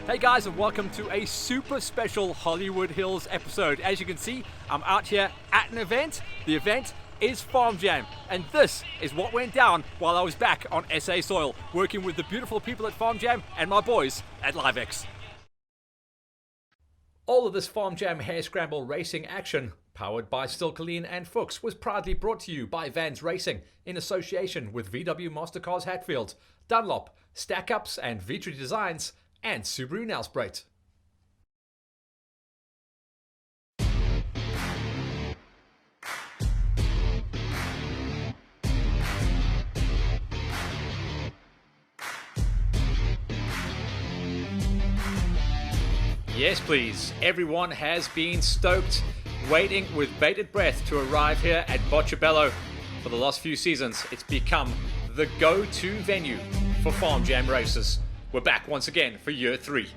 Hey guys, and welcome to a super special Hollywood Hills episode. As you can see, I'm out here at an event. The event is Farm Jam, and this is what went down while I was back on SA soil, working with the beautiful people at Farm Jam and my boys at LiveX. All of this Farm Jam hair scramble racing action, powered by Stilkeleen and Fuchs, was proudly brought to you by Vans Racing in association with VW Mastercars Hatfield, Dunlop, Stack Ups and Vitry Designs, and Subaru Nelspruit. Yes, please. Everyone has been stoked, waiting with bated breath to arrive here at Botshabelo. For the last few seasons, it's become the go-to venue for Farm Jam races. We're back once again for year 3.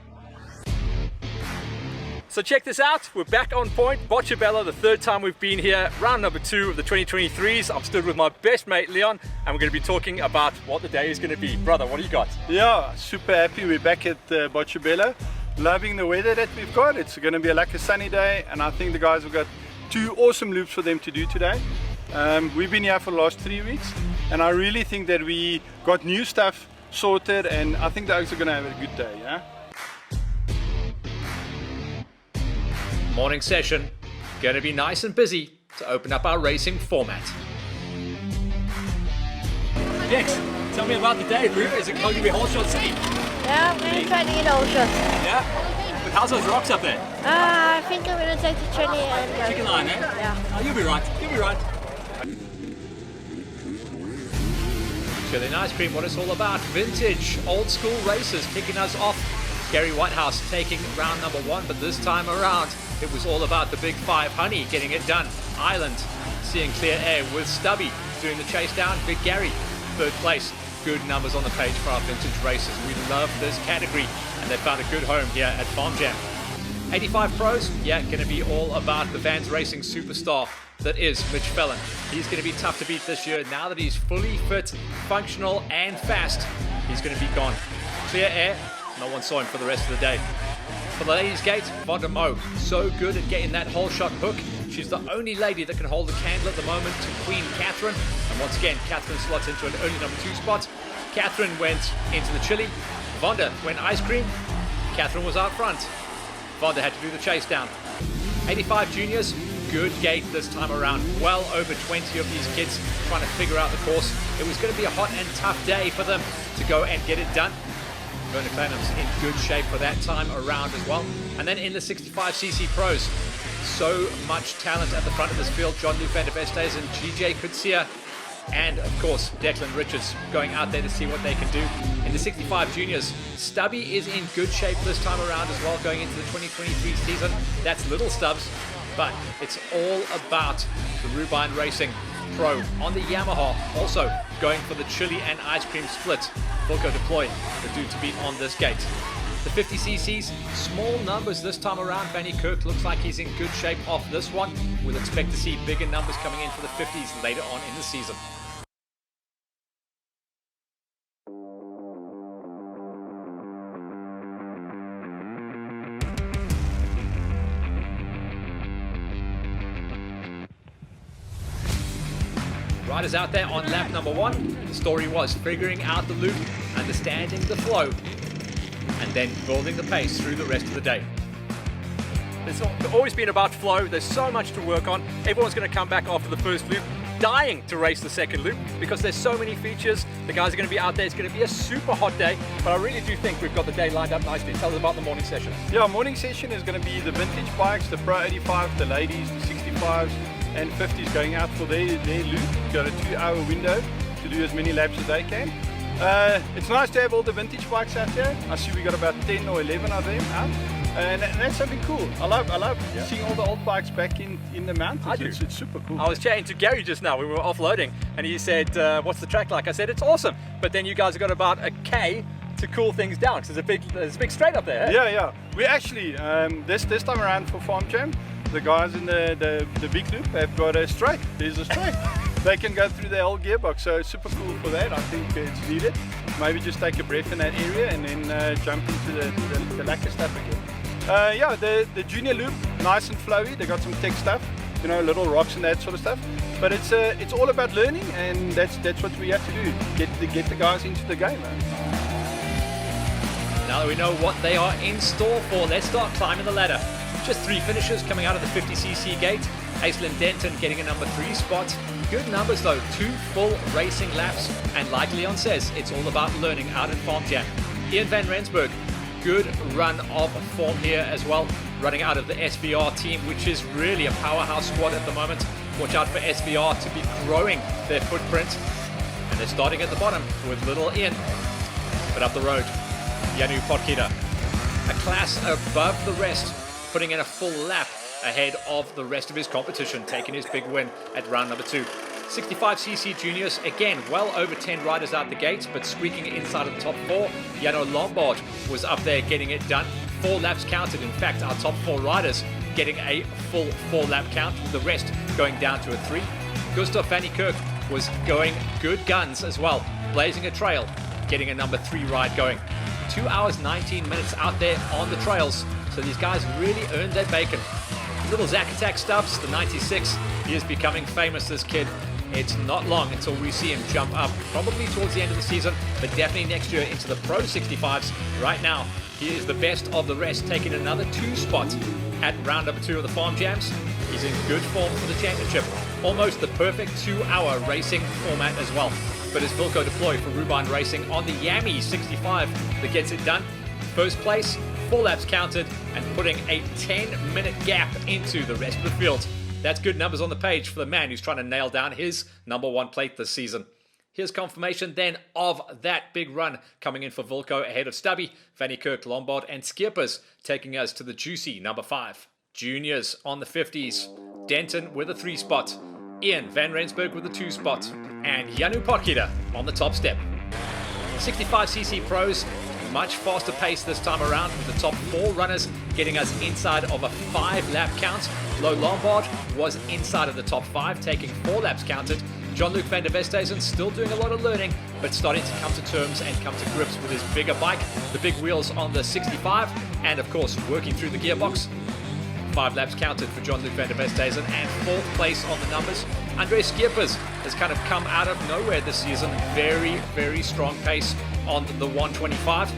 So check this out, we're back on point, Botshabelo, the third time we've been here, round number 2 of the 2023s. I'm stood with my best mate Leon, and we're going to be talking about what the day is going to be. Brother, what do you got? Yeah, super happy we're back at Botshabelo. Loving the weather that we've got. It's going to be like a sunny day, and I think the guys have got 2 awesome loops for them to do today. We've been here for the last 3 weeks, and I really think that we got new stuff sorted, and I think the Oaks are going to have a good day, yeah? Morning session, going to be nice and busy to open up our racing format. Dex, tell me about the day, bro. Is it going to be whole shot city? Yeah, I'm going to try to get all shots. Yeah? But how's those rocks up there? I think I'm going to take the chili and go. Chicken line, eh? Yeah. Oh, you'll be right, you'll be right. Chili and ice cream, what it's all about. Vintage, old school races kicking us off. Gary Whitehouse taking round number 1, but this time around it was all about the big 5. Honey getting it done. Island seeing clear air with Stubby doing the chase down. Big Gary, 3rd place. Good numbers on the page for our vintage races. We love this category, and they found a good home here at Farm Jam. 85 Pros, yeah, going to be all about the Vans Racing superstar that is Mitch Fellon. He's going to be tough to beat this year. Now that he's fully fit, functional and fast, he's going to be gone. Clear air, no one saw him for the rest of the day. For the ladies' gate, Vonda Mo, so good at getting that whole shot hook. She's the only lady that can hold the candle at the moment to Queen Catherine. And once again, Catherine slots into an early number 2 spot. Catherine went into the chili. Vonda went ice cream. Catherine was out front. Vonda had to do the chase down. 85 juniors, good gate this time around. Well over 20 of these kids trying to figure out the course. It was going to be a hot and tough day for them to go and get it done. Verna Clanum's in good shape for that time around as well. And then in the 65cc Pros, so much talent at the front of this field. John-Luc van der Vestes and GJ Kutsia, and of course Declan Richards going out there to see what they can do. In the 65 juniors, Stubby is in good shape this time around as well, going into the 2023 season. That's Little Stubbs, but it's all about the Rubine Racing Pro on the Yamaha, also going for the chili and ice cream split. Volko Deploy, the dude to beat on this gate. The 50cc's, small numbers this time around. Benny Kirk looks like he's in good shape off this one. We'll expect to see bigger numbers coming in for the 50s later on in the season. Riders out there on lap number 1. The story was figuring out the loop, understanding the flow, and then building the pace through the rest of the day. It's always been about flow. There's so much to work on. Everyone's going to come back after the first loop, dying to race the second loop because there's so many features. The guys are going to be out there. It's going to be a super hot day, but I really do think we've got the day lined up nicely. Tell us about the morning session. Yeah, morning session is going to be the vintage bikes, the Pro 85, the ladies, the 65s and 50s going out for their loop. You've got a 2-hour window to do as many laps as they can. It's nice to have all the vintage bikes out there. I see we got about 10 or 11 of them out. And that's something cool. I love seeing all the old bikes back in the mountains. It's super cool. I was chatting to Gary just now. We were offloading, and he said, "What's the track like?" I said, "It's awesome." But then you guys have got about a K to cool things down because there's a big straight up there. Eh? Yeah. We actually this time around for Farm Jam, the guys in the big loop have got a straight. There's a straight. they can go through the whole gearbox. So super cool for that. I think it's needed. Maybe just take a breath in that area and then jump into the lacquer stuff again. Yeah, the junior loop, nice and flowy. They got some tech stuff, you know, little rocks and that sort of stuff. But it's all about learning, and that's what we have to do. Get the guys into the game, man. Now that we know what they are in store for, let's start climbing the ladder. Just 3 finishers coming out of the 50cc gate. Aislinn Denton getting a number 3 spot. Good numbers though, 2 full racing laps, and like Leon says, it's all about learning out in Farm Jam. Ian van Rensburg, good run of form here as well, running out of the SVR team, which is really a powerhouse squad at the moment. Watch out for SVR to be growing their footprint. And they're starting at the bottom with little Ian. But up the road, Janu Potgieter, a class above the rest, putting in a full lap ahead of the rest of his competition, taking his big win at round number 2. 65cc juniors, again, well over 10 riders out the gate, but squeaking inside of the top 4. Jano Lombard was up there getting it done. 4 laps counted. In fact, our top 4 riders getting a full 4-lap count, the rest going down to a 3. Gustav van der Kerk was going good guns as well, blazing a trail, getting a number 3 ride going. 2 hours 19 minutes out there on the trails, so these guys really earned their bacon. Little Zack Attack Stubbs, the 96, he is becoming famous, this kid. It's not long until we see him jump up, probably towards the end of the season, but definitely next year into the Pro 65s. Right now, he is the best of the rest, taking another 2 spots at round number 2 of the Farm Jams. He's in good form for the championship. Almost the perfect 2-hour racing format as well. But it's Wilco Deploy for Rubine Racing on the Yami 65 that gets it done. First place, 4 laps counted, and putting a 10-minute gap into the rest of the field. That's good numbers on the page for the man who's trying to nail down his number 1 plate this season. Here's confirmation then of that big run coming in for Wilco ahead of Stubby, Van der Kerk, Lombard and Skippers, taking us to the juicy number 5. Juniors on the 50s, Denton with a 3 spot, Ian van Rensburg with a 2 spot, and Janu Potgieter on the top step. 65cc pros, much faster pace this time around, with the top 4 runners getting us inside of a 5-lap count. Lo Lombard was inside of the top 5, taking 4 laps counted. Jean-Luc van der Westhuizen still doing a lot of learning, but starting to come to terms and come to grips with his bigger bike, the big wheels on the 65, and of course working through the gearbox. 5 laps counted for Jean-Luc van der Westhuizen, and 4th place on the numbers. André Skippers has kind of come out of nowhere this season. Very, very strong pace on the 125.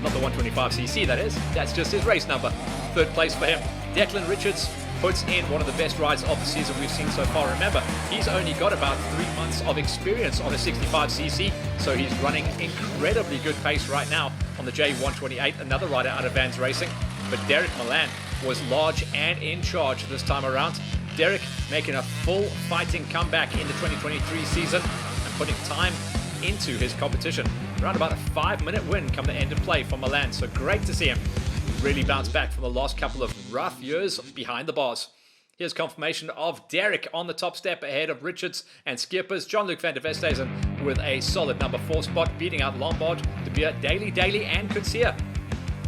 Not the 125cc, that is. That's just his race number. 3rd place for him. Declan Richards puts in one of the best rides of the season we've seen so far. Remember, he's only got about 3 months of experience on a 65cc, so he's running incredibly good pace right now on the J128, another rider out of Vans Racing. But Derek Milan was large and in charge this time around. Derek making a full fighting comeback in the 2023 season and putting time into his competition. Around about a 5-minute win come the end of play for Milan, so great to see him really bounce back from the last couple of rough years behind the bars. Here's confirmation of Derek on the top step ahead of Richards and Skippers. Jean-Luc van der Westhuizen with a solid number 4 spot, beating out Lombard, De Beer, Daly and Kutsia.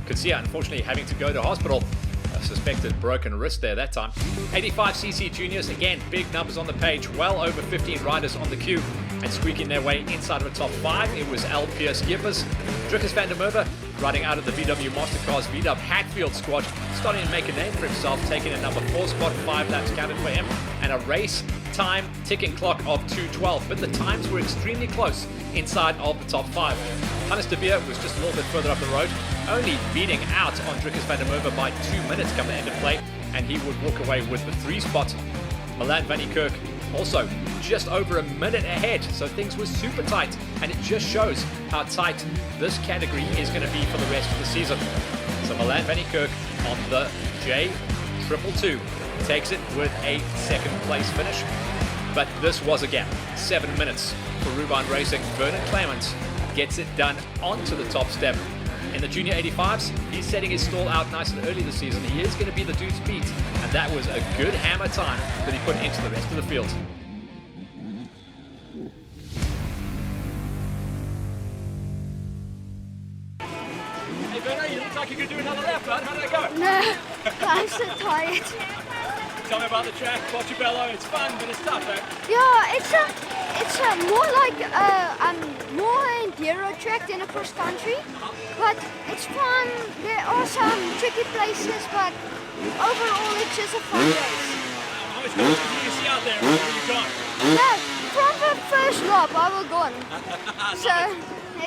Kutsia unfortunately having to go to hospital. A suspected broken wrist there that time. 85cc juniors, again, big numbers on the page. Well over 15 riders on the queue and squeaking their way inside of a top 5. It was L. Pierce Skippers. Drickers van der Merwe riding out of the VW Mastercars VW Hatfield squad, starting to make a name for himself, taking a number 4 spot, 5 laps counted for him, and a race time ticking clock of 2:12. But the times were extremely close inside of the top 5. Hannes de Beer was just a little bit further up the road, only beating out on Drickers van der Merwe by 2 minutes come the end of play, and he would walk away with the 3 spot. Milan van der Kerk also just over a minute ahead, so things were super tight, and it just shows how tight this category is going to be for the rest of the season. So Milan van der Kerk on the J222 takes it with a 2nd place finish, but this was a gap, 7 minutes for Rubine Racing. Vernon Clement gets it done onto the top step. In the Junior 85s, he's setting his stall out nice and early this season. He is going to be the dude's beat, and that was a good hammer time that he put into the rest of the field. Hey Verno, you look like you could do another lap, bud. How did it go? No, I'm so tired. Tell me about the track, Botshabelo. It's fun, but it's tough, eh? Yeah, it's more like more enduro track than a cross country, but it's fun. There are some tricky places, but overall it's just a fun race. How much goals did you see out there? Where you gone? Yeah, from the first lap I will go on.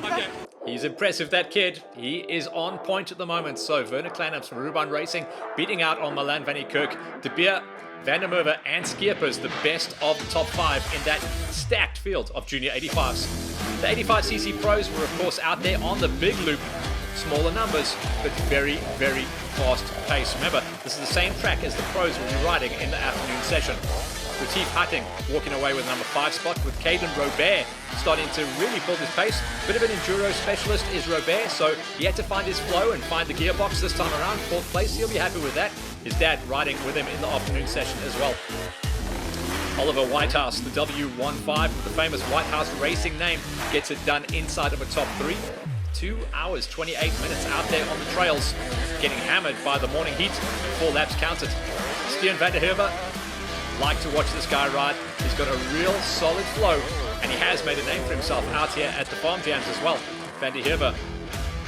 Okay. He's impressive, that kid. He is on point at the moment. So Werner Kleinham's from Ruban Racing beating out on Milan van Kirk, De Beer, Van der Merwe and Skierpers, the best of the top 5 in that stacked field of junior 85s. The 85cc pros were of course out there on the big loop. Smaller numbers, but very, very fast pace. Remember, this is the same track as the pros will be riding in the afternoon session. Retief Hutting walking away with number 5 spot, with Caden Robert starting to really build his pace. Bit of an enduro specialist is Robert, so he had to find his flow and find the gearbox this time around. 4th place, he'll be happy with that. His dad riding with him in the afternoon session as well. Oliver Whitehouse, the W15 with the famous Whitehouse Racing name, gets it done inside of a top 3. 2 hours, 28 minutes out there on the trails, getting hammered by the morning heat. 4 laps counted. Stian van der Herve, like to watch this guy ride. He's got a real solid flow, and he has made a name for himself out here at the farm jams as well. Van der Herve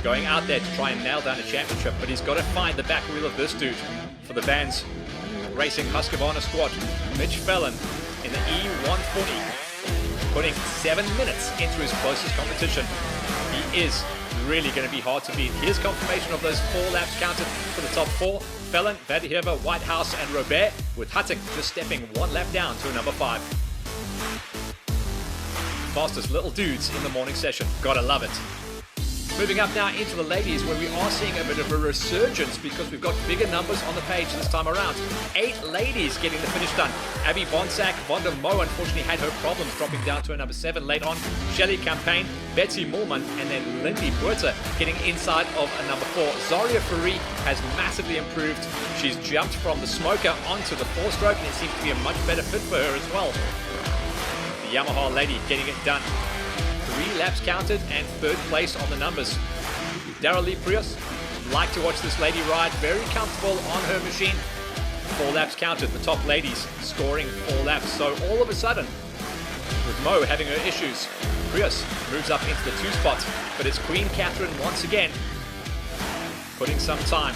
going out there to try and nail down a championship, but he's got to find the back wheel of this dude. For the Vans Racing Husqvarna squad, Mitch Fellon in the E140, putting 7 minutes into his closest competition. He is really going to be hard to beat. Here's confirmation of those 4 laps counted for the top 4. Fellon, Van der Herve, Whitehouse and Robert, with Hutting just stepping 1 lap down to a number 5. Fastest little dudes in the morning session. Gotta love it. Moving up now into the ladies, where we are seeing a bit of a resurgence because we've got bigger numbers on the page this time around. 8 ladies getting the finish done. Abby Bonsack, Von der Moe unfortunately had her problems, dropping down to a number 7 late on. Shelley Campaign, Betsy Moorman, and then Lindy Buerter getting inside of a number 4. Zaria Ferry has massively improved. She's jumped from the smoker onto the 4-stroke, and it seems to be a much better fit for her as well. The Yamaha lady getting it done. 3 laps counted and 3rd place on the numbers. Daryl Lee Prius, like to watch this lady ride, very comfortable on her machine. 4 laps counted, the top ladies scoring 4 laps. So all of a sudden, with Mo having her issues, Prius moves up into the 2 spot, but it's Queen Catherine once again putting some time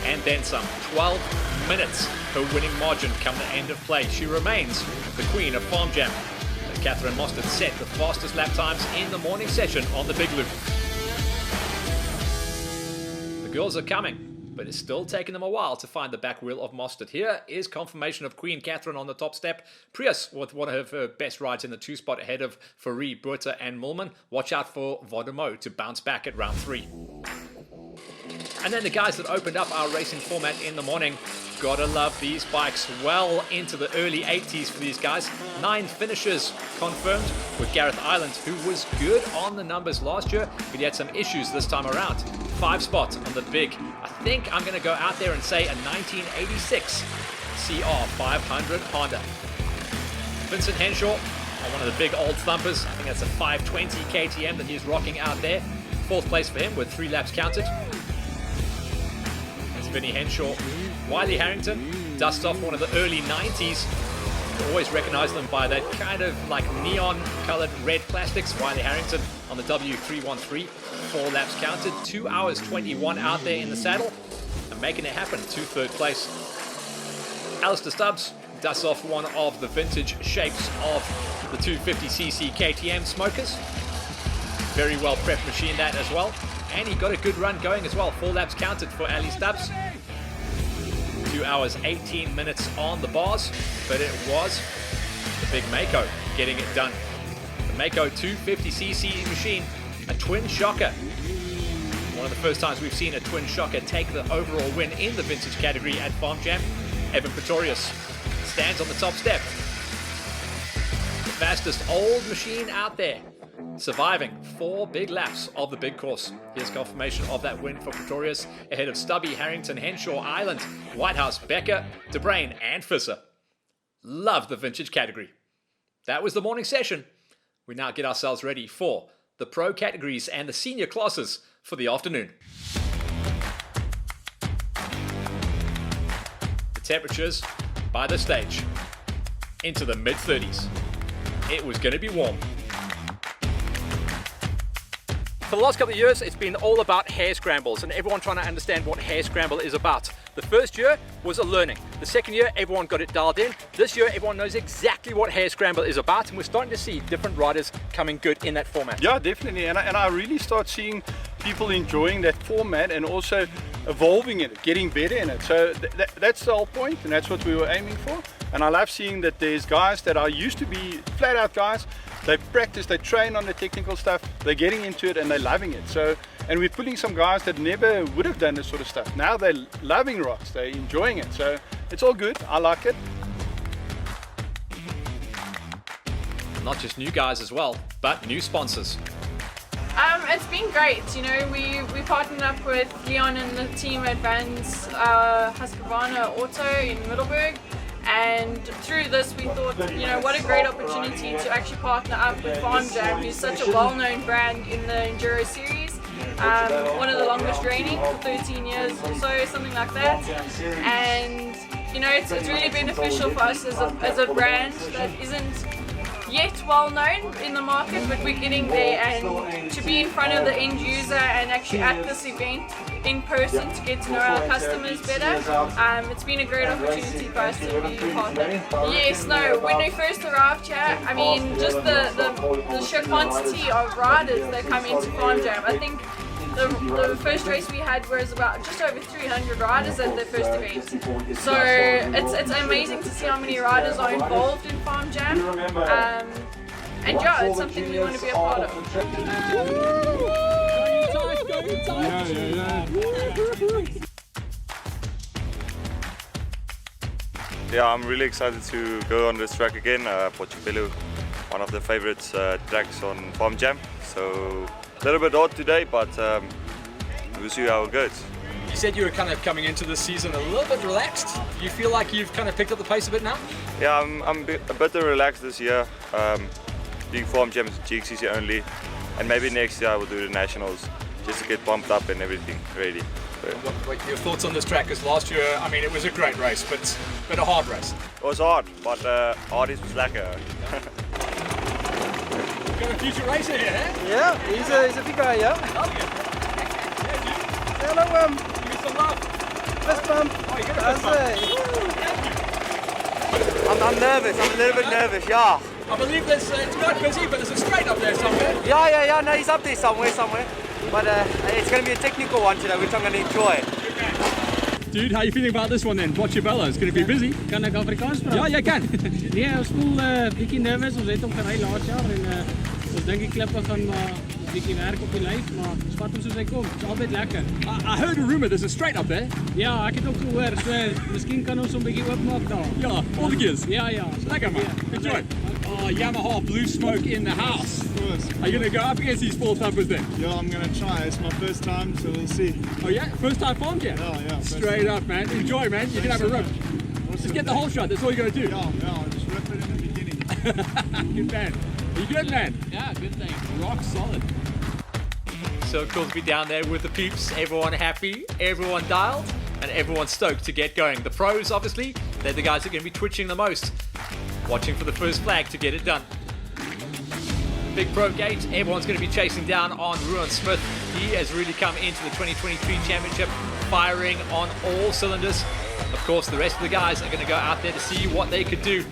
and then some. 12 minutes, her winning margin come the end of play. She remains the queen of Farm Jam. Catherine Mostert set the fastest lap times in the morning session on the big loop. The girls are coming, but it's still taking them a while to find the back wheel of Mostert. Here is confirmation of Queen Catherine on the top step. Prius with one of her best rides in the 2 spot ahead of Ferry, Buerter and Mulman. Watch out for Von der Moe to bounce back at round 3. And then the guys that opened up our racing format in the morning. Gotta love these bikes. Well into the early 80s for these guys. 9 finishes confirmed with Gareth Island, who was good on the numbers last year, but he had some issues this time around. 5 spots on the big. I think I'm going to go out there and say a 1986 CR 500 Honda. Vincent Henshaw on one of the big old thumpers. I think that's a 520 KTM that he's rocking out there. 4th place for him with 3 laps counted. Vinny Henshaw. Wiley Harrington dusts off one of the early 90s. You always recognize them by that kind of like neon colored red plastics. Wiley Harrington on the W313. 4 laps counted. 2 hours 21 out there in the saddle and making it happen to 3rd place. Alistair Stubbs dusts off one of the vintage shapes of the 250cc KTM smokers. Very well prepped machine that as well. And he got a good run going as well. 4 laps counted for Ali Stubbs. 2 hours, 18 minutes on the bars. But it was the big Mako getting it done. The Mako 250cc machine, a twin shocker. One of the first times we've seen a twin shocker take the overall win in the vintage category at Farm Jam. Evan Pretorius stands on the top step. The fastest old machine out there, surviving 4 big laps of the big course. Here's confirmation of that win for Pretorius ahead of Stubby, Harrington, Henshaw, Island, Whitehouse, Becker, DeBrain and Fisser. Love the vintage category. That was the morning session. We now get ourselves ready for the pro categories and the senior classes for the afternoon. The temperatures by the stage. Into the mid-30s. It was going to be warm. For the last couple of years, it's been all about hare scrambles and everyone trying to understand what hare scramble is about. The first year was a learning. The second year, everyone got it dialed in. This year, everyone knows exactly what hare scramble is about, and we're starting to see different riders coming good in that format. Yeah, definitely. And I really start seeing people enjoying that format and also evolving in it, getting better in it. So that's the whole point, and that's what we were aiming for. And I love seeing that there's guys that are used to be flat out guys. They practice, they train on the technical stuff, they're getting into it and they're loving it. So, and we're putting some guys that never would have done this sort of stuff. Now they're loving rocks, they're enjoying it. So it's all good, I like it. Not just new guys as well, but new sponsors. It's been great. You know, we partnered up with Leon and the team at Vans Husqvarna Auto in Middelburg. And through this we thought, you know, what a great opportunity to actually partner up with Farm Jam, who's such a well-known brand in the Enduro series. One of the longest reigning for 13 years or so, something like that. And, you know, it's really beneficial for us as a brand that isn't yet well known in the market, but we're getting there, and to be in front of the end user and actually at this event in person to get to know our customers better, it's been a great opportunity for us to be partnered. Yes, no, when we first arrived here, I mean, just the sheer quantity of riders that come into Farm Jam. I think the first race we had was about just over 300 riders at the first event. So it's amazing to see how many riders are involved in Farm Jam. And yeah, it's something we want to be a part of. Yeah, I'm really excited to go on this track again. Botshabelo, one of the favorite tracks on Farm Jam. So a little bit hot today, but we'll see how it goes. You said you were kind of coming into this season a little bit relaxed. You feel like you've kind of picked up the pace a bit now? Yeah, I'm a bit relaxed this year. Doing Farm Jams GXCC only, and maybe next year I will do the Nationals just to get pumped up and everything ready. What your thoughts on this track? Because last year, I mean, it was a great race, but a hard race. It was hard, but hard is lekker. Got a future racer here, eh? Yeah, he's a big guy, yeah. Hello, Give me some love. fist bump. Oh, you got a fist bump. I'm nervous, I'm a little bit nervous, yeah. I believe it's quite busy, but there's a straight up there somewhere. Yeah, no, he's up there somewhere. But it's going to be a technical one today, which I'm going to enjoy. Dude, how are you feeling about this one then? Botshabelo, it's going to be busy. Kan ek Afrikaans praat? Ja, jy kan. Nee, ons voel bietjie nervus. Ons het hom gery laas jaar en ons dink die klippe gaan bietjie werk op die lyf, maar ons vat hom soos hy kom. Dit's altyd lekker. I heard a rumor there's a straight up there. Ja, ek het ook gehoor. So, miskien kan ons hom bietjie oopmaak daar. Ja, all the gears. Ja. Lekker man. Enjoy. Oh, Yamaha Blue Smoke in the house. Of course. Are you going to go up against these four thumpers then? Yeah, I'm going to try. It's my first time, so we'll see. Oh yeah? First time Farm Jam? Yeah. Straight up, man. Enjoy, man. You can have a rip. Just get the whole shot. That's all you got to do. Yeah, just rip it in the beginning. Good man. Are you good, man? Ja, good thing. Rock solid. So cool to be down there with the peeps. Everyone happy, everyone dialed, and everyone stoked to get going. The pros, obviously, they're the guys that are going to be twitching the most. Watching for the first flag to get it done. Big pro gate, everyone's going to be chasing down on Ruan Smith. He has really come into the 2023 championship firing on all cylinders. Of course, the rest of the guys are going to go out there to see what they could do.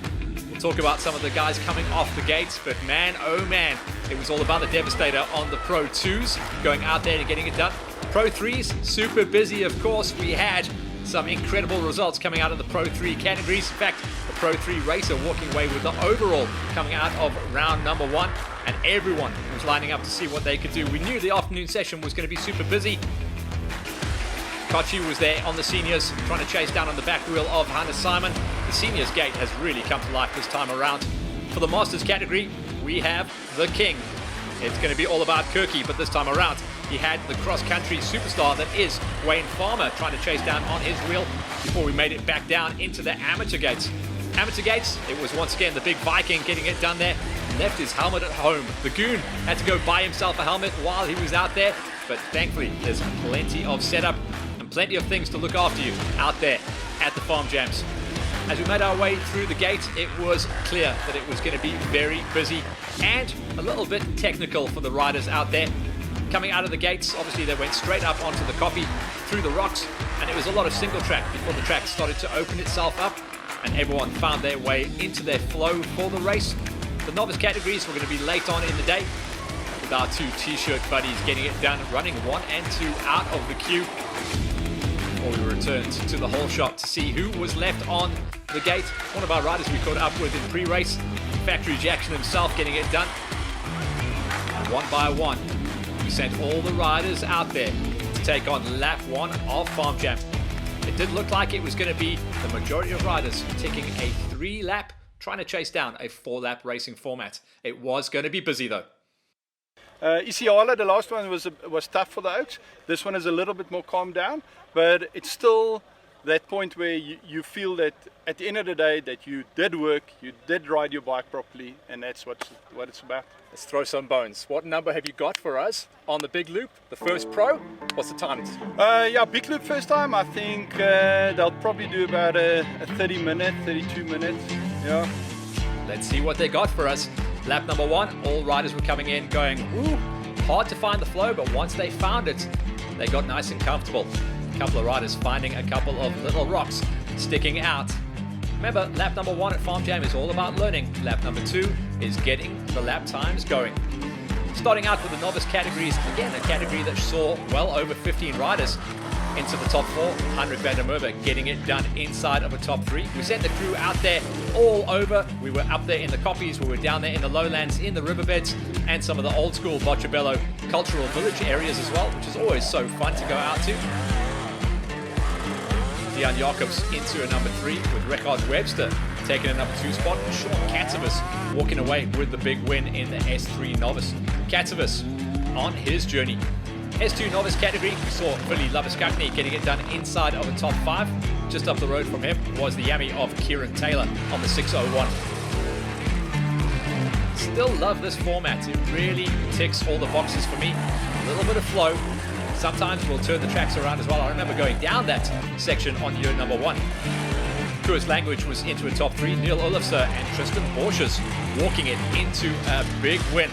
We'll talk about some of the guys coming off the gates, but man, oh man, it was all about the Devastator on the Pro 2s, going out there and getting it done. Pro 3s, super busy, of course. We had some incredible results coming out of the Pro 3 categories. In fact, the Pro 3 racer walking away with the overall coming out of round number 1, and everyone was lining up to see what they could do. We knew the afternoon session was going to be super busy. Kochi was there on the seniors, trying to chase down on the back wheel of Hannes Simon. The seniors gate has really come to life this time around. For the masters category, we have the king. It's going to be all about Kirky, but this time around, he had the cross-country superstar that is Wayne Farmer trying to chase down on his wheel before we made it back down into the amateur gates. Amateur gates, it was once again the big Viking getting it done there. Left his helmet at home. The goon had to go buy himself a helmet while he was out there, but thankfully there's plenty of setup and plenty of things to look after you out there at the Farm Jams. As we made our way through the gate, it was clear that it was going to be very busy and a little bit technical for the riders out there. Coming out of the gates, obviously they went straight up onto the copy, through the rocks, and it was a lot of single track before the track started to open itself up and everyone found their way into their flow for the race. The novice categories were going to be late on in the day, with our two t-shirt buddies getting it done, running 1 and 2 out of the queue. Before we returned to the whole shot to see who was left on the gate. One of our riders we caught up with in pre-race, Factory Jackson himself, getting it done. One by one, we sent all the riders out there to take on lap 1 of Farm Jam. It did look like it was going to be the majority of riders taking a 3-lap, trying to chase down a 4-lap racing format. It was going to be busy though. Isiala, the last one was tough for the Oaks. This one is a little bit more calmed down, but it's still that point where you feel that at the end of the day that you did work, you did ride your bike properly, and that's what it's about. Let's throw some bones. What number have you got for us on the big loop? The first pro? What's the time? Yeah, big loop first time. I think they'll probably do about a 30-minute, 32 minutes. Yeah. Let's see what they got for us. Lap number 1, all riders were coming in going, ooh, hard to find the flow, but once they found it, they got nice and comfortable. A couple of riders finding a couple of little rocks sticking out. Remember, lap number 1 at Farm Jam is all about learning. Lap number 2 is getting the lap times going. Starting out with the novice categories, again, a category that saw well over 15 riders into the top 4. Heinrich van der Merwe getting it done inside of a top 3. We sent the crew out there all over. We were up there in the koppies, we were down there in the lowlands, in the riverbeds, and some of the old school Botshabelo cultural village areas as well, which is always so fun to go out to. Jan Jacobs into a number 3 with Richard Webster taking a number 2 spot. Sean Katsivas walking away with the big win in the S3 novice. Katsivas on his journey. S2 novice category, we saw Billy Labuskakny getting it done inside of a top 5. Just up the road from him was the yummy of Kieran Taylor on the 601. Still love this format. It really ticks all the boxes for me. A little bit of flow. Sometimes we'll turn the tracks around as well. I remember going down that section on year number 1. Tourist Language was into a top 3. Neil Olofsson and Tristan Borsches walking it into a big win.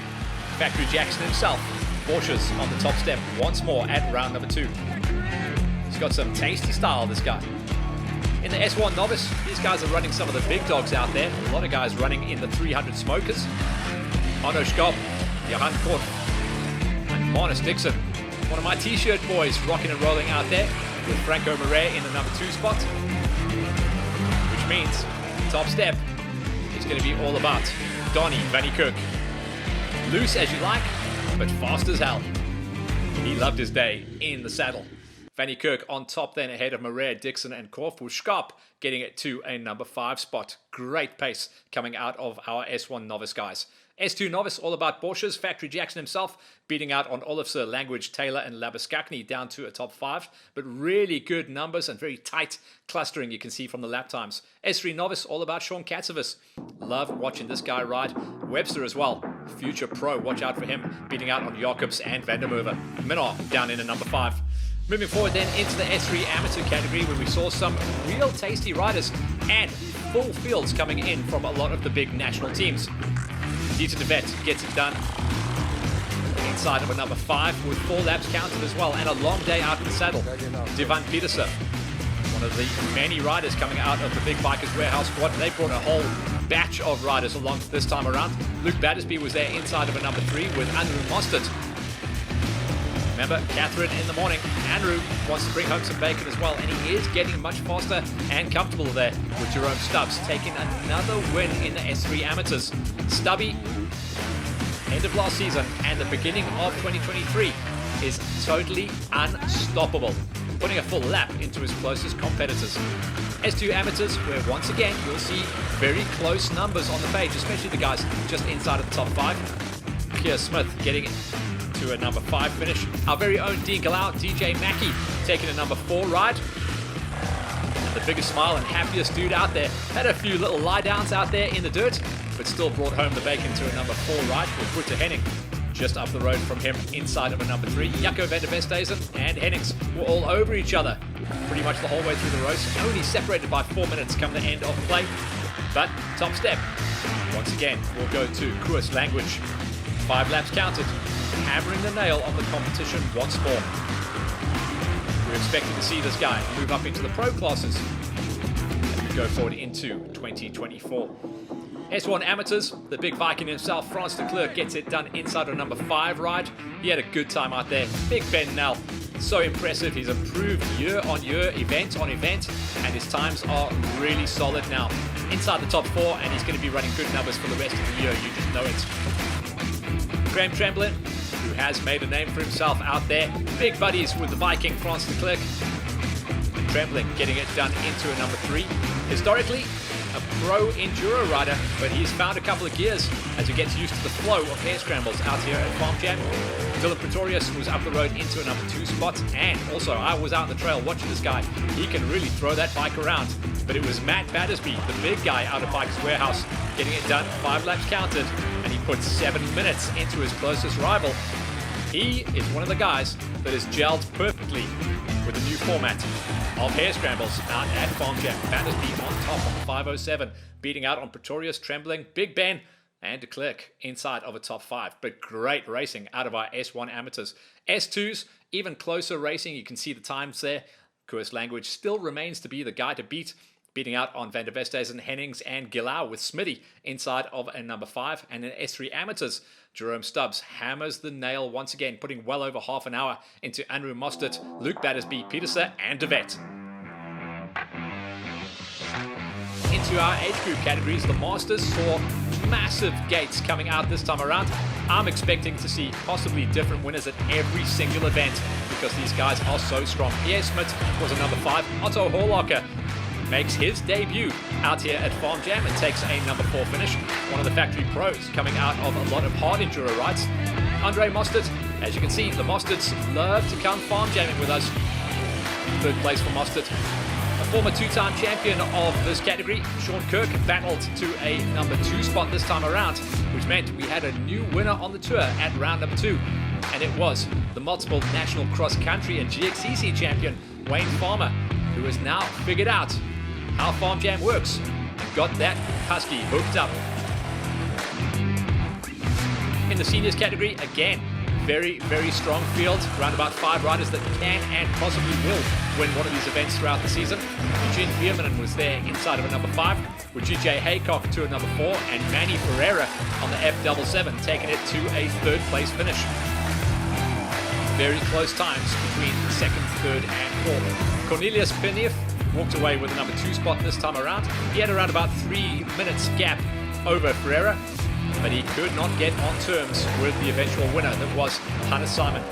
Factory Jackson himself, Borsches on the top step once more at round number 2. He's got some tasty style, this guy. In the S1 novice, these guys are running some of the big dogs out there. A lot of guys running in the 300 smokers. Arno Schkop, Johan Kort, and Marnus Dixon. One of my t-shirt boys rocking and rolling out there with Franco Marais in the number 2 spot. Which means top step is going to be all about Donnie van Niekerk. Loose as you like, but fast as hell. He loved his day in the saddle. Van Niekerk on top then ahead of Marais, Dixon and Korfu. Schkop getting it to a number 5 spot. Great pace coming out of our S1 novice guys. S2 novice, all about Borsches. Factory Jackson himself beating out on Olofsson, Language, Taylor and Labuskakny down to a top 5. But really good numbers and very tight clustering you can see from the lap times. S3 novice, all about Sean Katsivas. Love watching this guy ride. Webster as well, future pro. Watch out for him beating out on Jacobs and van der Merwe. Minnar down in a number 5. Moving forward then into the S3 amateur category where we saw some real tasty riders and full fields coming in from a lot of the big national teams. Dieter de Vet gets it done inside of a number 5 with 4 laps counted as well and a long day out in the saddle. Divan Petersen, one of the many riders coming out of the Big Bikers Warehouse squad. They brought a whole batch of riders along this time around. Luke Battersby was there inside of a number 3 with Andrew Mostert. Remember, Catherine in the morning. Andrew wants to bring home some bacon as well, and he is getting much faster and comfortable there with Jerome Stubbs taking another win in the S3 Amateurs. Stubby, end of last season and the beginning of 2023, is totally unstoppable, putting a full lap into his closest competitors. S2 Amateurs, where once again you'll see very close numbers on the page, especially the guys just inside of the top 5. Keir Smith getting it to a number 5 finish. Our very own Dean Galau, DJ Mackey, taking a number 4 ride. And the biggest smile and happiest dude out there. Had a few little lie downs out there in the dirt, but still brought home the bacon to a number 4 ride with Rutte Henning. Just up the road from him inside of a number 3. Jacco van der Westhuizen and Hennings were all over each other. pretty much the whole way through the race, only separated by 4 minutes come the end of play. But top step, once again, will go to Koers Language. 5 laps counted, hammering the nail on the competition once more. We're expecting to see this guy move up into the pro classes as we go forward into 2024. S1 Amateurs, the big Viking himself, Frans de Klerk, gets it done inside of number 5 ride. He had a good time out there. Big Ben Nell, so impressive. He's improved year on year, event on event, and his times are really solid now. Inside the top 4, and he's going to be running good numbers for the rest of the year. You just know it. Graham Tremblay, who has made a name for himself out there. Big buddies with the Viking, Frans de Klerk. Tremblay getting it done into a number 3. Historically, a pro enduro rider, but he's found a couple of gears as he gets used to the flow of hair scrambles out here at Farm Jam. Dylan Pretorius was up the road into a number 2 spot, and also I was out on the trail watching this guy. He can really throw that bike around, but it was Matt Battersby, the big guy out of Bikers Warehouse, getting it done. 5 laps counted, and he put 7 minutes into his closest rival. He is one of the guys that has gelled perfectly with the new format of hair scrambles out at Farm Jam. Battersby on top on the 507, beating out on Pretorius, Trembling, Big Ben, and de Klerk inside of a top 5. But great racing out of our S1 Amateurs. S2s, even closer racing. You can see the times there. Koers Language still remains to be the guy to beat, beating out on Van der Vesthuizen, Hennings, and Gillau with Smitty inside of a number 5. And in S3 Amateurs, Jerome Stubbs hammers the nail once again, putting well over half an hour into Andrew Mostert, Luke Battersby, Petersen, and De Wet. Into our age group categories, the Masters saw massive gates coming out this time around. I'm expecting to see possibly different winners at every single event because these guys are so strong. Pierre Smith was a number 5. Otto Horlocker makes his debut out here at Farm Jam and takes a number 4 finish. One of the factory pros coming out of a lot of hard enduro rides. Andre Mostert, as you can see, the Mosterts love to come farm jamming with us. 3rd place for Mostert. A former 2-time champion of this category, Sean Kirk, battled to a number 2 spot this time around, which meant we had a new winner on the tour at round number 2. And it was the multiple national cross country and GXCC champion, Wayne Farmer, who has now figured out how Farm Jam works and got that husky hooked up. In the seniors category, again, very, very strong field. Around about 5 riders that can and possibly will win one of these events throughout the season. Eugene Bierman was there inside of a number 5, with GJ Haycock to a number 4, and Manny Ferreira on the F77 taking it to a 3rd place finish. Very close times between 2nd, 3rd, and 4th. Cornelius Pinniff walked away with a number 2 spot this time around. He had around about 3 minutes gap over Ferreira, but he could not get on terms with the eventual winner that was Hannes Simon.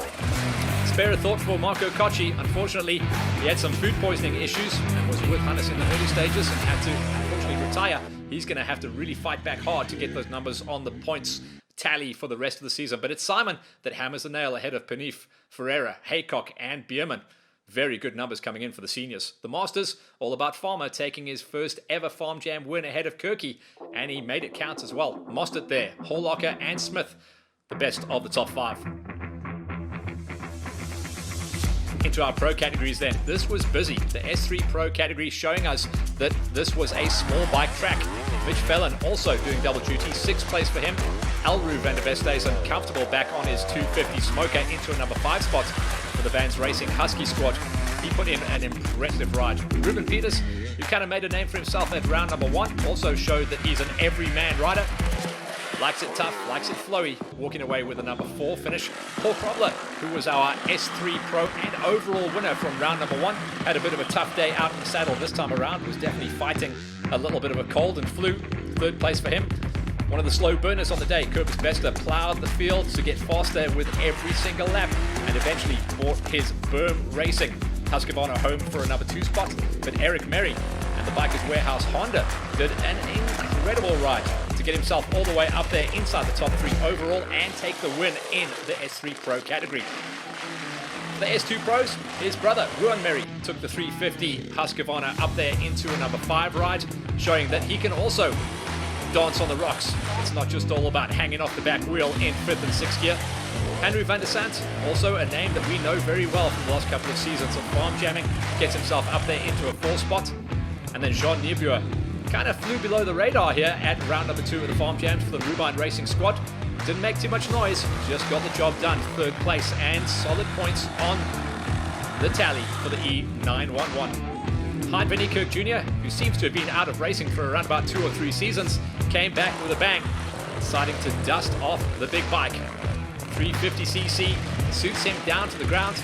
Spare a thought for Marco Cocci. Unfortunately, he had some food poisoning issues and was with Hannes in the early stages and had to unfortunately retire. He's going to have to really fight back hard to get those numbers on the points tally for the rest of the season. But it's Simon that hammers the nail ahead of Pinniff, Ferreira, Haycock, and Bierman. Very good numbers coming in for the seniors. The Masters, all about Farmer taking his first ever Farm Jam win ahead of Kirky, and he made it count as well. Mostert there, Horlocker and Smith, the best of the top 5. Into our pro categories then. This was busy. The S3 Pro category showing us that this was a small bike track. Mitch Fellon also doing double duty, 6th place for him. Elru van der Vesthuizen comfortable back on his 250 smoker into a number 5 spot for the Vans Racing Husky squad. He put in an impressive ride. Ruben Peters, who kind of made a name for himself at round number 1, also showed that he's an everyman rider. Likes it tough, likes it flowy, walking away with a number 4 finish. Paul Krobler, who was our S3 Pro and overall winner from round number 1, had a bit of a tough day out in the saddle this time around, was definitely fighting a little bit of a cold and flu. 3rd place for him. One of the slow burners on the day, Kurvis Bester, ploughed the field to get faster with every single lap and eventually brought his Berm Racing Husqvarna home for a number 2 spot. But Eric Merry and the Bikers Warehouse Honda did an incredible ride to get himself all the way up there inside the top 3 overall and take the win in the S3 Pro category. For the S2 Pros, his brother, Ruan Merry, took the 350 Husqvarna up there into a number 5 ride, showing that he can also dance on the rocks. It's not just all about hanging off the back wheel in 5th and 6th gear. Henry van der Sant, also a name that we know very well from the last couple of seasons of farm jamming, gets himself up there into a 4 spot. And then Jean Niebuhr kind of flew below the radar here at round number 2 of the farm jams for the Rubine Racing squad. Didn't make too much noise, just got the job done. 3rd place and solid points on the tally for the E911. Hein van Niekerk Jr., who seems to have been out of racing for around about 2 or 3 seasons, came back with a bang, deciding to dust off the big bike. 350cc suits him down to the ground,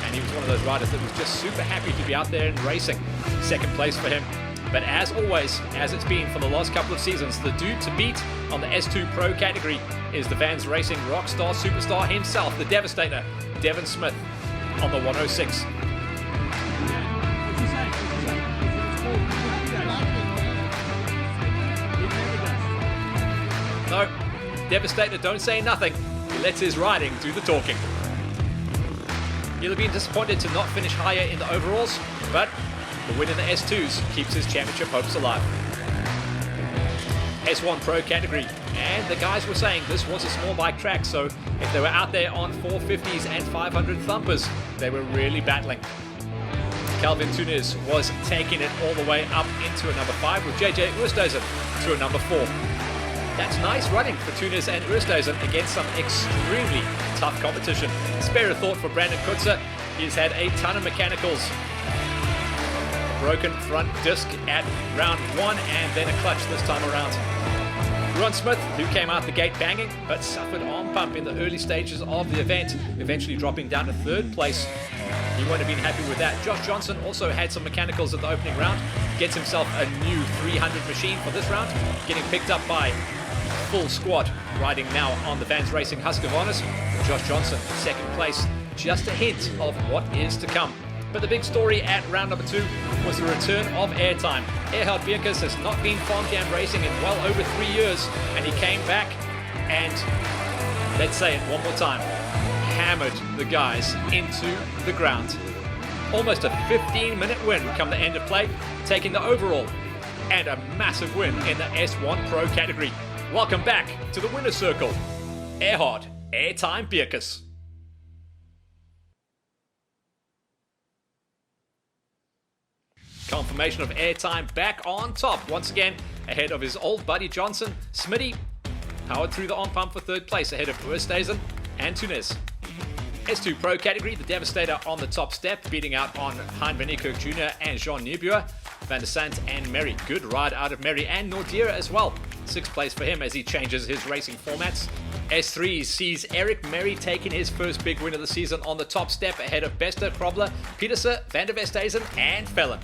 and he was one of those riders that was just super happy to be out there and racing. 2nd place for him. But as always, as it's been for the last couple of seasons, the dude to beat on the S2 Pro category is the Vans Racing rockstar superstar himself, the Devastator, Devon Smith, on the 106. No, Devastator don't say nothing. He lets his riding do the talking. He'll have been disappointed to not finish higher in the overalls, but the win in the S2s keeps his championship hopes alive. S1 Pro category, and the guys were saying this was a small bike track, so if they were out there on 450s and 500 thumpers, they were really battling. Calvin Tunis was taking it all the way up into a number 5 with JJ Oosthuizen to a number 4. That's nice running for Tunis and Oosthuizen against some extremely tough competition. Spare a thought for Brandon Kutzer. He's had a ton of mechanicals. Broken front disc at round 1 and then a clutch this time around. Ron Smith, who came out the gate banging but suffered arm pump in the early stages of the event, eventually dropping down to 3rd place. He wouldn't have been happy with that. Josh Johnson also had some mechanicals at the opening round, gets himself a new 300 machine for this round, getting picked up by full squad, riding now on the Vans Racing Husqvarnas. Josh Johnson, 2nd place, just a hint of what is to come. But the big story at round number 2 was the return of airtime. Erhard Bierkes has not been farm jam racing in well over 3 years, and he came back and, let's say it one more time, hammered the guys into the ground. Almost a 15-minute win come the end of play, taking the overall, and a massive win in the S1 Pro category. Welcome back to the winner's circle, Erhard Airtime Bierkes. Confirmation of airtime back on top once again, ahead of his old buddy Johnson. Smitty powered through the on pump for 3rd place ahead of Oosthuizen and Tunis. S2 Pro category, the Devastator on the top step, beating out on Hein van Niekerk Jr. and Jean Niebuhr. Van der Sant and Merry, good ride out of Merry and Nordira as well. 6th place for him as he changes his racing formats. S3 sees Eric Merry taking his first big win of the season on the top step ahead of Bester, Krobler, Pieterse, Van der Westhuizen and Fellon.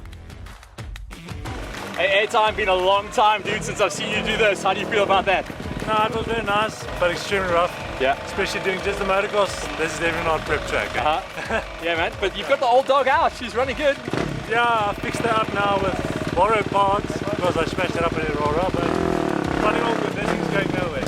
Hey, airtime, been a long time, dude, since I've seen you do this. How do you feel about that? No, it was very nice, but extremely rough. Yeah. Especially doing just the motocross. This is definitely not prep track. Eh? Yeah, man. But you've got the old dog out. She's running good. Yeah, I fixed her up now with borrowed parts because I smashed it up in Aurora, but running all good. This thing's going nowhere.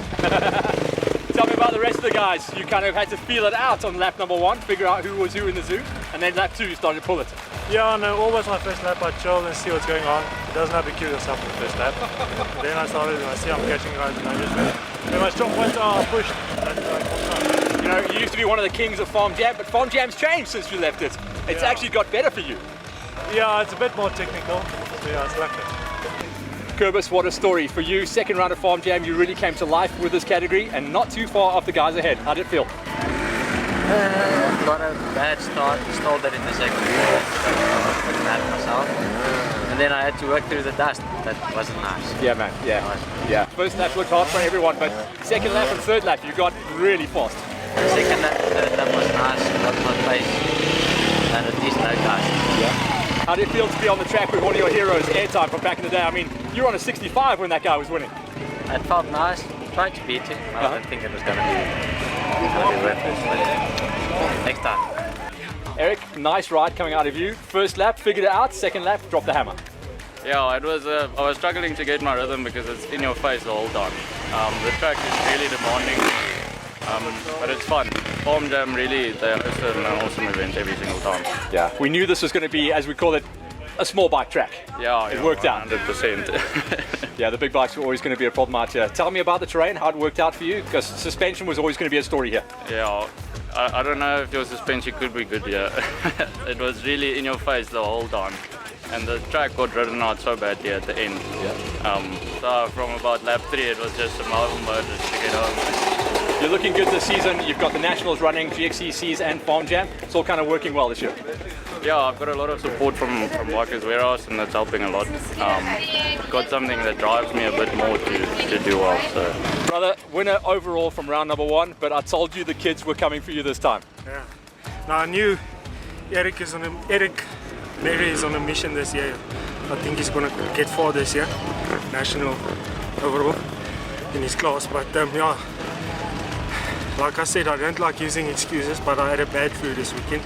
Tell me about the rest of the guys. You kind of had to feel it out on lap number 1, figure out who was who in the zoo, and then lap 2 you started to pull it. Yeah, no, always my first lap I chill and see what's going on. It doesn't have to queue yourself in the first lap. Then I started and I see I'm catching guys and I just when my strong points are pushed. You know, you used to be one of the kings of Farm Jam, but Farm Jam's changed since you left it. It's actually got better for you. Yeah, it's a bit more technical. So yeah, it's lucky. Kerbis, what a story for you. 2nd round of Farm Jam, you really came to life with this category and not too far off the guys ahead. How did it feel? Got a bad start, stalled it in the 2nd wall, got mad myself. And then I had to work through the dust. That wasn't nice. Yeah, man, yeah. First lap looked hard for everyone, but 2nd lap and 3rd lap you got really fast. The 2nd lap, 3rd lap was nice, got my pace, and at least no dust. Yeah. How did it feel to be on the track with one of your heroes, Airtime, from back in the day? I mean, you were on a 65 when that guy was winning. It felt nice. Tried to beat him. I don't think it was going to be worth it, but next time. Eric, nice ride coming out of you. First lap, figured it out. 2nd lap, dropped the hammer. Yeah, it was. I was struggling to get my rhythm because it's in your face the whole time. The track is really demanding, but it's fun. Farm Jam really, it's an awesome event every single time. Yeah, we knew this was going to be, as we call it, a small bike track. Yeah, It worked out. 100%. Yeah, the big bikes were always going to be a problem out here. Tell me about the terrain, how it worked out for you, because suspension was always going to be a story here. Yeah, I don't know if your suspension could be good here. It was really in your face the whole time. And the track got ridden out so bad here at the end. So from about lap 3 it was just a marvel mode to get home. You're looking good this season. You've got the Nationals running, GXCCs and Farm Jam. It's all kind of working well this year. Yeah, I've got a lot of support from Marcus Warehouse, and that's helping a lot. Got something that drives me a bit more to do well. So. Brother, winner overall from round number 1, but I told you the kids were coming for you this time. Yeah. Now I knew Eric Mary is on a mission this year. I think he's going to get far this year, national overall in his class. But yeah, like I said, I don't like using excuses, but I had a bad flu this weekend.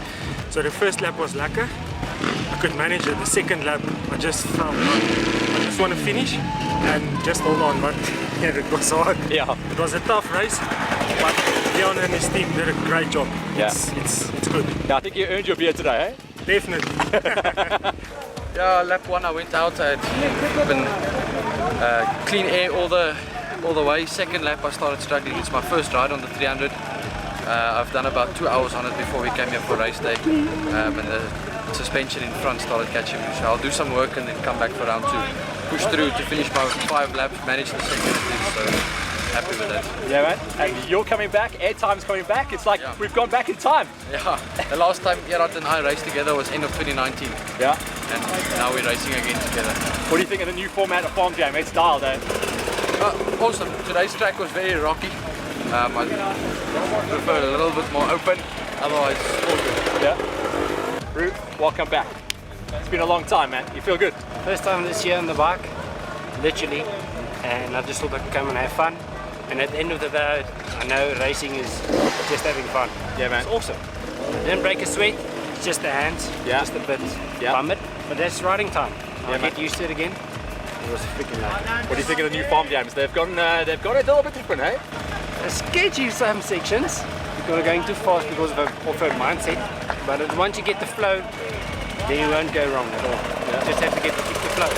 So the first lap was lekker. I could manage it. The second lap, I just felt I just want to finish and just hold on. But yeah, it was hard. Yeah. It was a tough race, but Leon and his team did a great job. Yeah. It's good. Yeah, I think you earned your beer today, eh? Definitely. Yeah, lap 1 I went out. I had been clean air all the way. Second lap I started struggling. It's my first ride on the 300. I've done about 2 hours on it before we came here for race day, and the suspension in front started catching me. So I'll do some work and then come back for round 2. Push through to finish my 5 laps, manage the second at least, so happy with that. Yeah, man. And you're coming back, airtime's coming back. It's like we've gone back in time. Yeah, the last time Gerard and I raced together was end of 2019. Yeah. And now we're racing again together. What do you think of the new format of Farm Jam? It's dialed, eh? Awesome. Today's track was very rocky. I prefer a little bit more open, otherwise all good. Yeah. Roo, welcome back. It's been a long time, man. You feel good? First time this year on the bike, literally, and I just thought I'd come and have fun. And at the end of the day, I know racing is just having fun. Yeah, man. It's awesome. Didn't break a sweat, it's just the hands, just a bit bummed, but that's riding time. I'll get used to it again. It was freaking lovely. What do you think of the new Farm Jams? They've gone it a little bit different, eh? It's sketchy some sections because we're going too fast because of an off-road mindset. But once you get the flow, then you won't go wrong at all. You just have to keep the flow.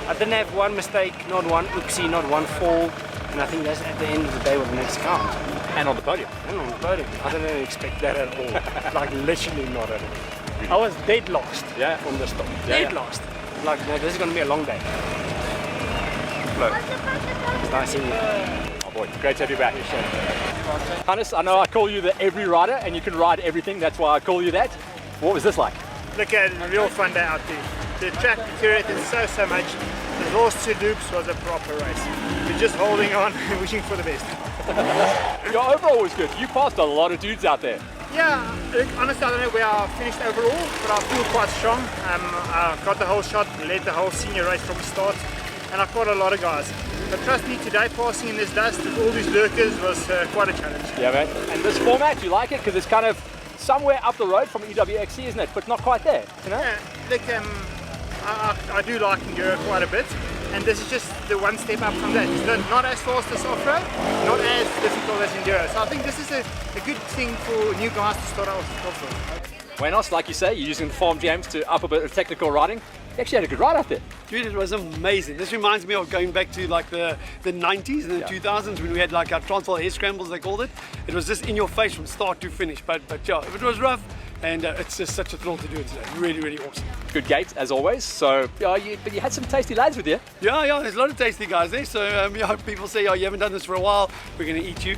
I didn't have one mistake, not one oopsie, not one fall, and I think that's at the end of the day what makes count. And on the podium. And on the podium. I didn't expect that at all. Like literally not at all. I was dead lost on the stop. Dead lost. Like, no, this is going to be a long day. Flow. It's nice seeing you. Oh boy, great to have you back. Hannes, I know I call you the every rider and you can ride everything, that's why I call you that. What was this like? Look at a real fun day out there. The track deteriorated so much. The last 2 loops was a proper race. We're just holding on and wishing for the best. Your overall was good. You passed a lot of dudes out there. Yeah, look, honestly I don't know where I finished overall, but I feel quite strong. I got the whole shot, led the whole senior race from the start, and I caught a lot of guys. But trust me, today passing in this dust with all these lurkers was quite a challenge. Yeah, man. And this format, you like it? Because it's kind of somewhere up the road from EWXC, isn't it? But not quite there, you know? Yeah, look, I do like Enduro quite a bit, and this is just the one step up from that. It's not as fast as off-road, not as difficult as Enduro. So I think this is a good thing for new guys to start off off-road. Buenos, like you say, you're using the Farm Jams to up a bit of technical riding. You actually had a good ride out there. Dude, it was amazing. This reminds me of going back to like the 90s and the 2000s when we had like our Transvaal air scrambles, they called it. It was just in your face from start to finish. But yeah, it was rough, and it's just such a thrill to do it today. Really, really awesome. Good gate as always. So but you had some tasty lads with you. Yeah, there's a lot of tasty guys there. So yeah, people say, oh, you haven't done this for a while, we're going to eat you.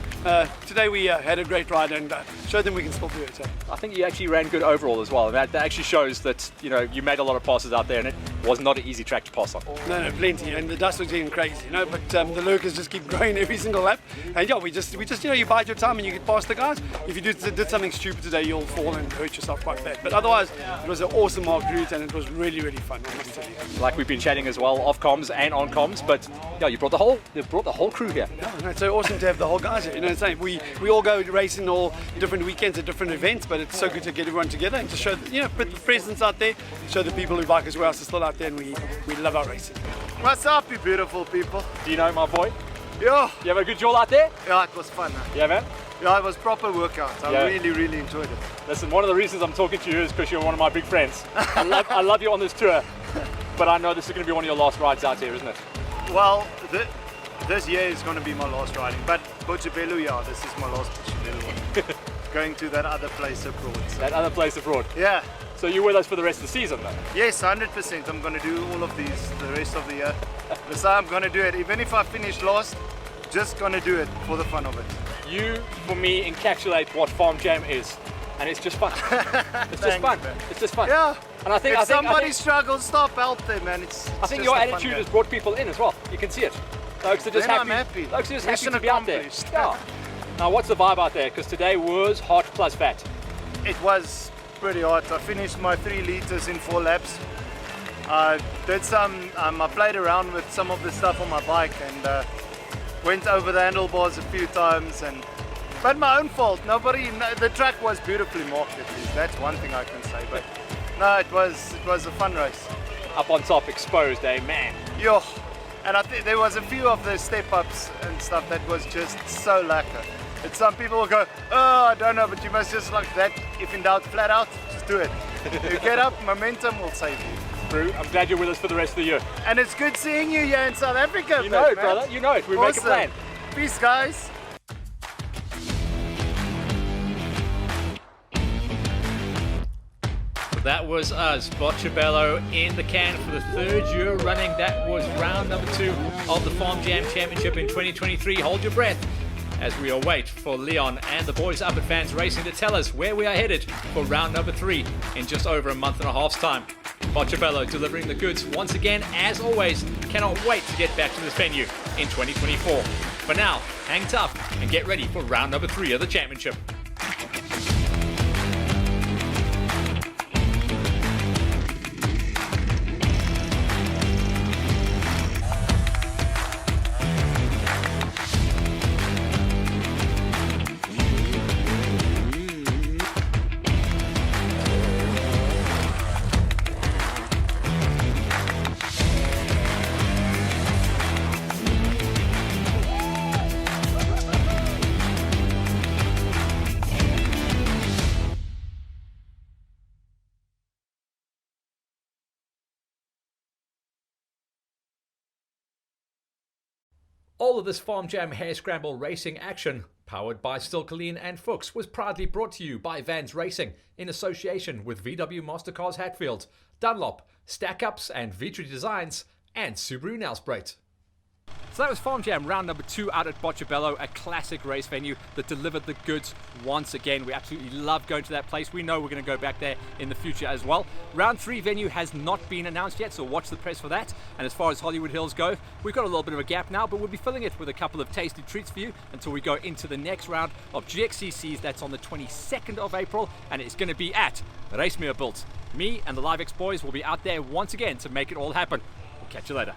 Today we had a great ride and showed them we can still do it. So. I think you actually ran good overall as well. That actually shows that you made a lot of passes out there, and it was not an easy track to pass on. No, plenty, and the dust was getting crazy, but the lurkers just keep growing every single lap, and yeah, we just you bide your time and you get past the guys. If you did something stupid today, you'll fall and hurt yourself quite bad. But otherwise, it was an awesome marked route, and it was really, really fun. I must tell you. Like we've been chatting as well, off comms and on comms, but yeah, you brought the whole crew here. Yeah, it's so awesome to have the whole guys here. It's like we all go racing all different weekends at different events, but it's so good to get everyone together and to show put the presence out there, show the people who bike as well are still out there, and we love our racing. What's up, you beautiful people? Do you know my boy? Yeah. You have a good jol out there? Yeah, it was fun. Yeah, man. Yeah, it was proper workout. I really enjoyed it. Listen, one of the reasons I'm talking to you is because you're one of my big friends. I love you on this tour, but I know this is going to be one of your last rides out here, isn't it? Well, this year is going to be my last riding, but Botshabelo, yeah, this is my last Botshabelo one. Going to that other place abroad. So. That other place abroad? Yeah. So you're with us for the rest of the season, though? Yes, 100%. I'm going to do all of these the rest of the year. So I'm going to do it. Even if I finish last, just going to do it for the fun of it. You, for me, encapsulate what Farm Jam is. And it's just fun. It's just fun. Man. It's just fun. Yeah. And I think if somebody struggles, stop, help them, man. I think your attitude has brought people in as well. You can see it. Folks are just happy. I'm happy. Folks are just happy Mission to be out there. accomplished. Yeah. Now, what's the vibe out there? Because today was hot plus fat. It was pretty hot. I finished my 3 liters in 4 laps. I did some. I played around with some of the stuff on my bike and went over the handlebars a few times. But my own fault. The track was beautifully marked at least. That's one thing I can say. But no, it was a fun race. Up on top, exposed, man. Yo, and I think there was a few of the step ups and stuff that was just so lacquer. And some people will go, oh, I don't know, but you must just like that. If in doubt, flat out, just do it. You get up, momentum will save you. Brew, I'm glad you're with us for the rest of the year. And it's good seeing you here in South Africa. You know it, brother. You know it. We make a plan. Peace, guys. That was us, Botshabelo in the can for the 3rd year running. That was round number 2 of the Farm Jam Championship in 2023. Hold your breath as we await for Leon and the boys up at Vans Racing to tell us where we are headed for round number 3 in just over a month and a half's time. Botshabelo delivering the goods once again, as always. Cannot wait to get back to this venue in 2024. For now, hang tough and get ready for round number 3 of the championship. All of this Farm Jam Hair Scramble racing action, powered by Stilkeleen and Fuchs, was proudly brought to you by Vans Racing in association with VW Mastercars Hatfield, Dunlop, Stack Ups and Vitry Designs, and Subaru Nelspruit. So that was Farm Jam round number 2 out at Botshabelo, a classic race venue that delivered the goods once again. We absolutely love going to that place. We know we're going to go back there in the future as well. Round 3 venue has not been announced yet, so watch the press for that. And as far as Hollywood Hills go, we've got a little bit of a gap now, but we'll be filling it with a couple of tasty treats for you until we go into the next round of GXCCs. That's on the 22nd of April, and it's going to be at Racemeer Built. Me and the LiveX boys will be out there once again to make it all happen. We'll catch you later.